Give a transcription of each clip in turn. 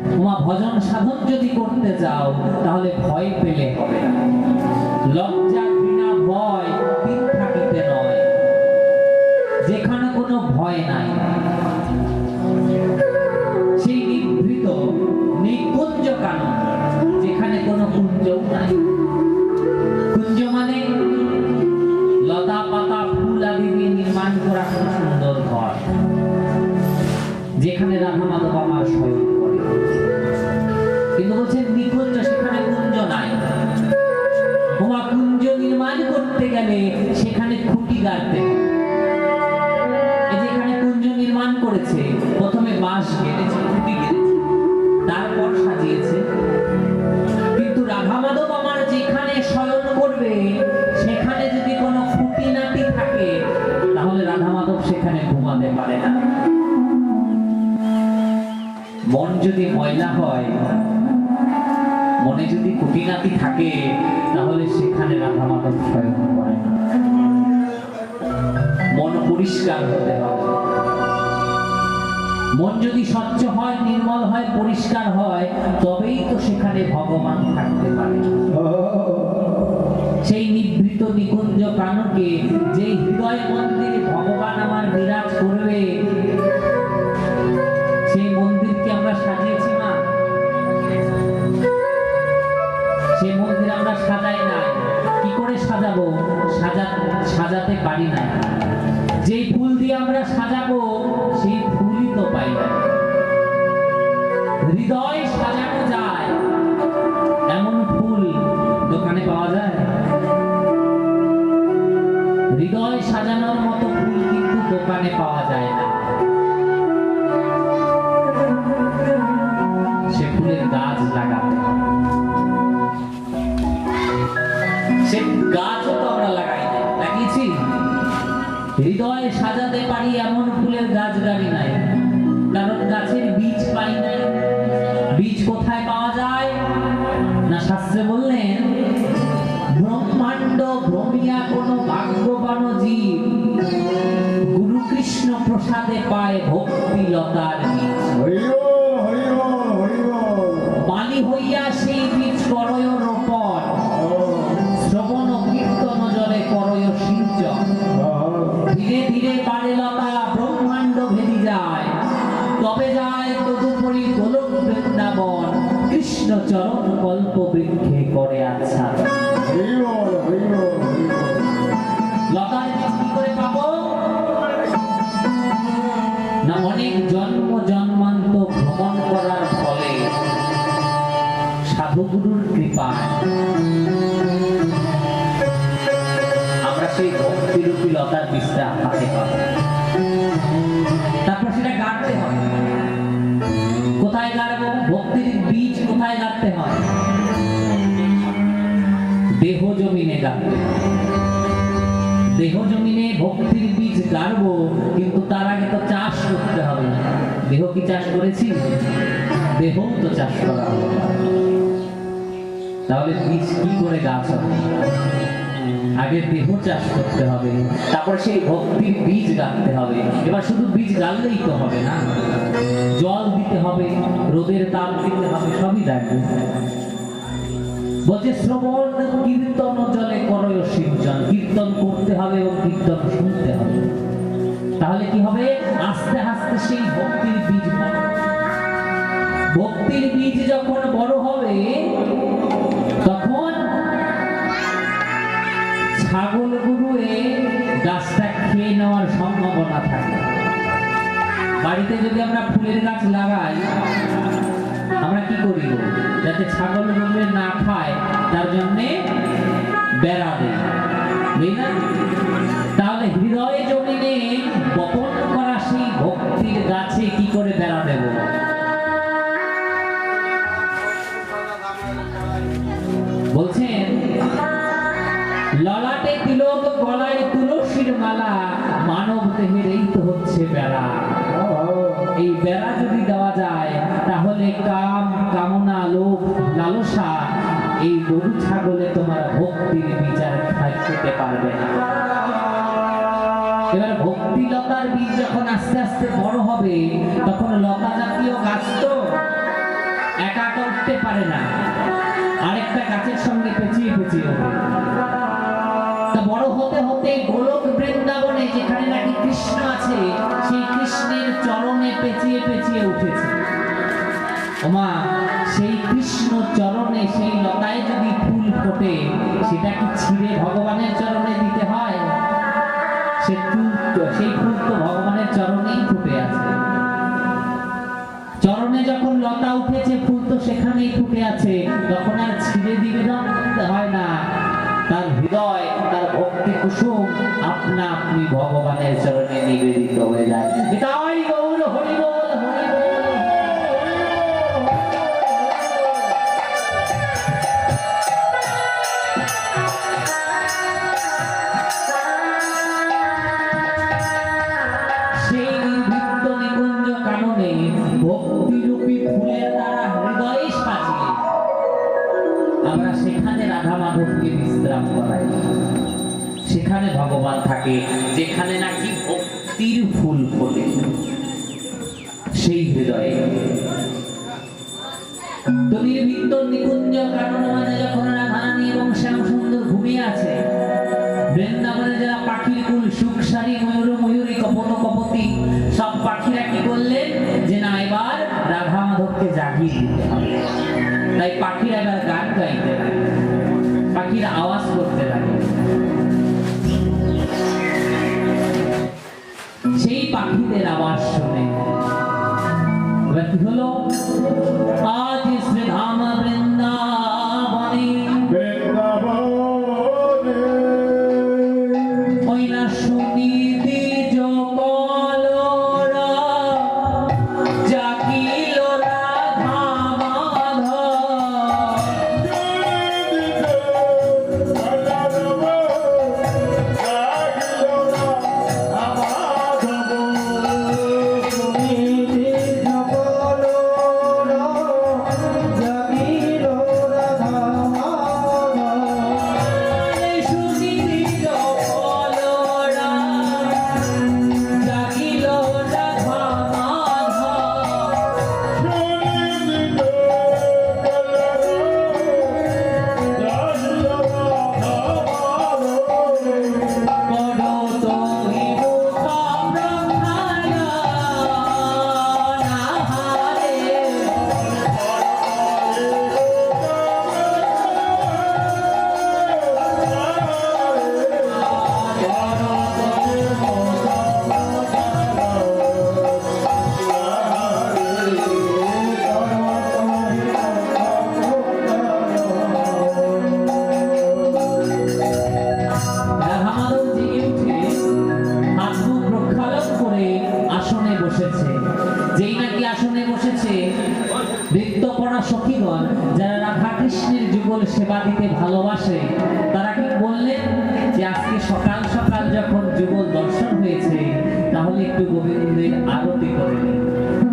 তোমার ভজন সাধন যদি করতে যাও তাহলে ভয় পেলে হবে না। লজ্জা ঘৃণা ভয় তিন থাকিতে নয়, যেখানে কোনো ভয় নাই সেই নিভৃত নিকুঞ্জ কানন, যেখানে কোনো কুঞ্জও নাই। কুঞ্জ মানে লতা পাতা ফুল আদি দিয়ে নির্মাণ করা খুব সুন্দর ঘর, যেখানে রাধা মাধব আমার শয়ন করে। কিন্তু বলছেন নিকুঞ্জ, সেখানে কুঞ্জ নাই। তোমার কুঞ্জ নির্মাণ করতে গেলে সেখানে খুঁটি গাড়তে হবে। যেখানে কুঞ্জ নির্মাণ করেছে প্রথমে বাঁশ গেড়েছে, খুঁটি গেড়েছে, তারপর সাজিয়েছে। কিন্তু রাধা মাধব আমার যেখানে শয়ন করবে সেখানে যদি কোনো খুঁটিনাটি থাকে তাহলে রাধা মাধব সেখানে ঘুমাতে পারে না। মন যদি ময়লা হয়, মনে যদি খুঁটিনাটি থাকে তাহলে সেখানে রাধা মাধব শয়ন করে না। মন পরিষ্কার হতে হবে। মন যদি স্বচ্ছ হয়, নির্মল হয়, পরিষ্কার হয়, তবেই তো সেখানে ভগবান থাকতে পারে। সেই নিভৃত নিকুঞ্জ কানকে যে হৃদয় মন্দিরে ভগবান আমার বিরাজ করবে, সেই মন্দিরকে আমরা সাজিয়েছি না, সেই মন্দির আমরা সাজাই না। কি করে সাজাবো? সাজাতে পারি না। যেই ফুল দিয়ে আমরা সাজাবো সেই ফুলই তো পাই না। হৃদয় সাজানো যায় এমন ফুল দোকানে পাওয়া যায়? হৃদয় সাজানোর মতো ফুল কিন্তু দোকানে পাওয়া যায় না। সে ফুলের গাছ লাগাতে হবে। সে গাছও তো আমরা লাগাই না, লাগিয়েছি? হৃদয় সাজাতে পারি এমন ফুলের গাছ গাড়ি নাই, কারণ গাছের বীজ পাই নাই। বীজ কোথায় পাওয়া যায় না? শাস্ত্রে বললেন ব্রহ্মাণ্ড ভ্রমিয়া কোন ভাগ্যবান জীব গুরু কৃষ্ণ প্রসাদে পায় ভক্তি লতার বীজ। বালি হইয়া সেই বীজ করয় রোপণ, শ্রবণ কীর্তন জলে করয় সিঞ্চন। ধীরে ধীরে বাড়ে লতা, ব্রহ্মাণ্ড ভেদি যায়, তবে যায় তদুপরি গোলক বৃন্দাবন, কৃষ্ণ চরণ কল্প বৃক্ষে করে আচ্ছা। লতার বীজ কি করে পাবো? না অনেক জন্ম জন্মান্ত ভ্রমণ করার ফলে, সাধুগুরুর কৃপায় আমরা সেই ভক্তিরূপী লতার বীজটা হাতে পাবো। তারপর সেটা গাড়তে হবে। কোথায় গাড়বো? ভক্তির বীজ কোথায় গাড়তে হয়? দেহ জমিনে গাড়তে হয়। দেহ জমিনে ভক্তির বীজ গাড়বো, কিন্তু তার আগে তো চাষ করতে হবে। দেহ কি চাষ করেছি? দেহ তো চাষ করা হবে। তাহলে বীজ কি করে গাছ হবে? আগে দেহ চাষ করতে হবে, তারপর সেই ভক্তির বীজ গাড়তে হবে। এবার শুধু বীজ গাড়লেই তো হবে না, জল দিতে হবে, রোদের তাপ দিতে হবে, সবই লাগবে। বলছে শ্রবণ কীর্তন জলে করয় সিঞ্চন। কীর্তন করতে হবে এবং কীর্তন শুনতে হবে। তাহলে কি হবে? আস্তে আস্তে সেই ভক্তির বীজ বড়। ভক্তির বীজ যখন বড় হবে তখন ছাগল গরুয়ে গাছটা খেয়ে নেওয়ার সম্ভাবনা থাকে। বাড়িতে যদি আমরা ফুলের গাছ লাগাই, আমরা কি করি? যাতে ছাগল গরুয়ে না খায় তার জন্যে বেড়া দেই না? তাহলে হৃদয়ে জমিনে বপন করা সেই ভক্তির গাছে কি করে বেড়া দেব? বলছেন ললাটে তিলক, গলায় তুলসীর মালা, মানব দেহের এই তো হচ্ছে বেড়া। এই বেড়া যদি দেওয়া যায় তাহলে কাম কামনা লোভ লালসা এই গরু ছাগলে তোমার ভক্তির বিচার খেতে পারবে না। এবার ভক্তি লতার বীজ যখন আস্তে আস্তে বড় হবে তখন লতা জাতীয় গাছ তো একা একা উঠতে পারে না, আরেকটা গাছের সঙ্গে পেঁচিয়ে পেঁচিয়ে ওঠে। তা বড় হতে হতে গোলক বৃন্দাবনে যেখানে নাকি কৃষ্ণ আছে, সেই কৃষ্ণের চরণে পেঁচিয়ে পেঁচিয়ে উঠেছে। ওমা, সেই কৃষ্ণ চরণে সেই লতায় যদি ফুল ফোটে, সেটা কি ছিঁড়ে ভগবানের চরণে দিতে হয়? সেই ফুল তো ভগবানের চরণেই ফুটে আছে। চরণে যখন লতা উঠেছে, ফুল তো সেখানেই ফুটে আছে, তখন আর ছিঁড়ে নিবেদন করতে হয় না। তার হৃদয়, তার ভক্তি কুসুম আপনা আপনি ভগবানের চরণে নিবেদিত হয়ে যায়। তাই গৌর হরি বল, হরি বল। সেই নির্ভীত নিকুঞ্জ কাননে ভক্তিরূপী ফুলের দ্বারা হৃদয়ে সাজিয়ে আমরা সেখানে রাধা মাধবকে বিশ্রাম করাই। সেখানে ভগবান থাকে, যেখানে নাকি ভক্তির ফুল ফোটে, সেই হৃদয়ে। তো নির্ভীত নিকুঞ্জ কানন মানে যখন রাধারানী এবং শ্যাম সুন্দর ঘুমিয়ে আছে, বৃন্দাবনে যারা পাখির কুল, সুখসারী, ময়ূর, ময়ূরী, কপত, কপতি, সব পাখিরা কি করলেন যে না, এবার রাধা মাধবকে জাগিয়ে দিতে হবে। তাই পাখিরা এবার গান গাইতে লাগে, পাখির আওয়াজ করতে লাগে। সেই পাখিদের আওয়াজ শুনে এবার কি হলো, আজ শ্রীধাম বৃন্দাবনে ওই না শুনিতে জকলরা জাগিল রাধা মাধব। যেই নাকি আসনে বসেছে, নৃত্যপরা সখীগণ যারা রাধা কৃষ্ণের যুগল সেবা দিতে ভালোবাসে, তারা কি বললেন যে আজকে সকাল সকাল যখন যুগল দর্শন হয়েছে, তাহলে একটু গোবিন্দের আরতি করে নিন,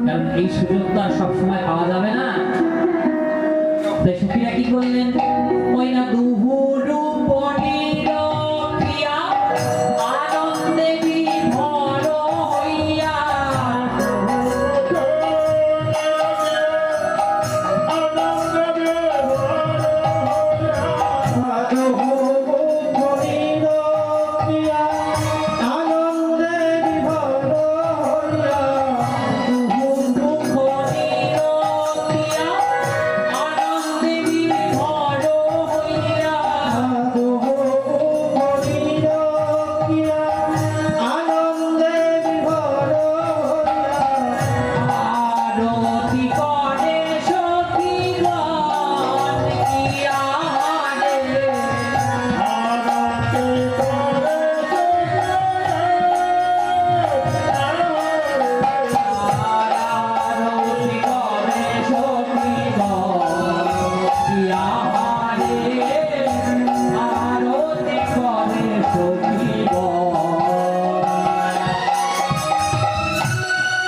কারণ এই সুযোগ তো আর সবসময় পাওয়া যাবে না। তাই সখীরা কি করলেন, ওই না দুহুরু পড়িল প্রিয়া আনন্দে বিভোর হইয়া,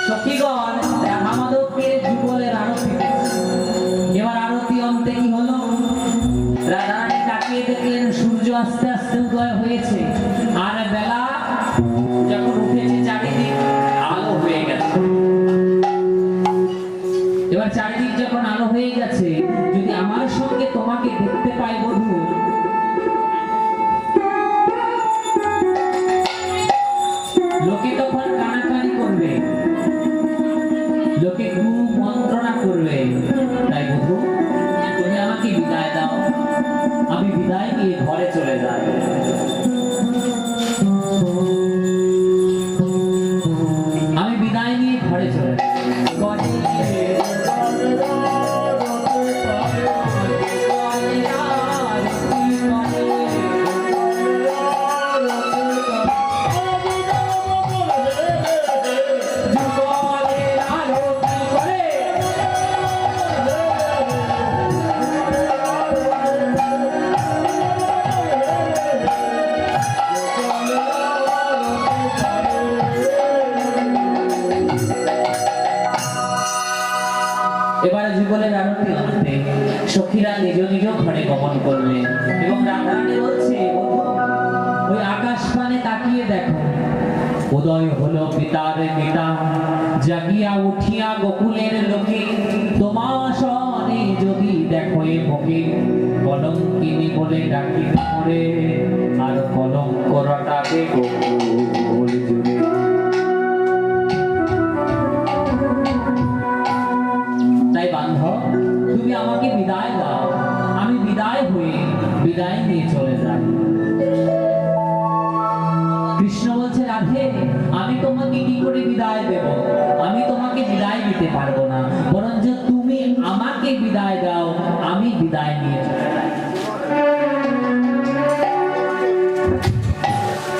সখীগণ রাধা মাধবকে যুগলের আরতি দেখছে। এবার আরতি অন্তে কি হলো, রাধারানী তাকিয়ে দেখলেন সূর্য আস্তে আস্তে উদয় হয়েছে, আর বেলা যখন উঠেছে চারিদিক আলো হয়ে গেছে। এবার চারিদিক যখন আলো হয়ে গেছে, যদি আমার সঙ্গে তোমাকে দেখতে পাই বধূ, লোকে তখন কানাকানি করবে, লোকে কুমন্ত্রণা করবে। তাই বধূ, তুমি আমাকে বিদায় দাও, আমি বিদায় নিয়ে ঘরে চলে যাই। আমি বিদায় নিয়ে ঘরে চলে যাই। এবারে যুগলের আরতি অন্তে সখীরা নিজ নিজ ঘরে গমন করলেন এবং রাধারানী বলছে, ওই আকাশ পানে তাকিয়ে দেখো, উদয় হলো পিতার পিতা, জাগিয়া উঠিয়া গোকুলের লোকে, তোমার সনে যদি দেখো এ মুখে, কলঙ্কিনী বলে ডাকি করে, আর কলঙ্ক রটাবে গোকুল জুড়ে। তাই বান্ধব, তুমি আমাকে বিদায় দাও, আমি বিদায় হয়ে বিদায় নিয়ে চলে যাই। কৃষ্ণ বলছে, রাধে, আমি তোমাকে কি করে বিদায় দেব? আমি তোমাকে বিদায় দিতে পারবো না, বরঞ্চ তুমি আমাকে বিদায় দাও, আমি বিদায় নিয়ে চলে যাই।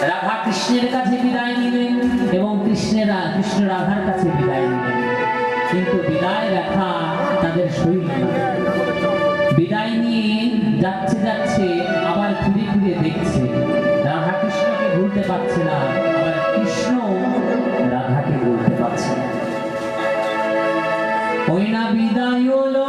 রাধা কৃষ্ণের কাছে বিদায় নিলেন এবং কৃষ্ণ রাধার কাছে বিদায় নিলেন, কিন্তু বিদায় ব্যথা তাদের শরীর না। বিদায় নিয়ে যাচ্ছে যাচ্ছে আবার ফিরে ফিরে দেখছে, রাধা কৃষ্ণকে ভুলতে পারছে না, আবার কৃষ্ণ রাধাকে ভুলতে পারছে না। ওই না বিদায় হলো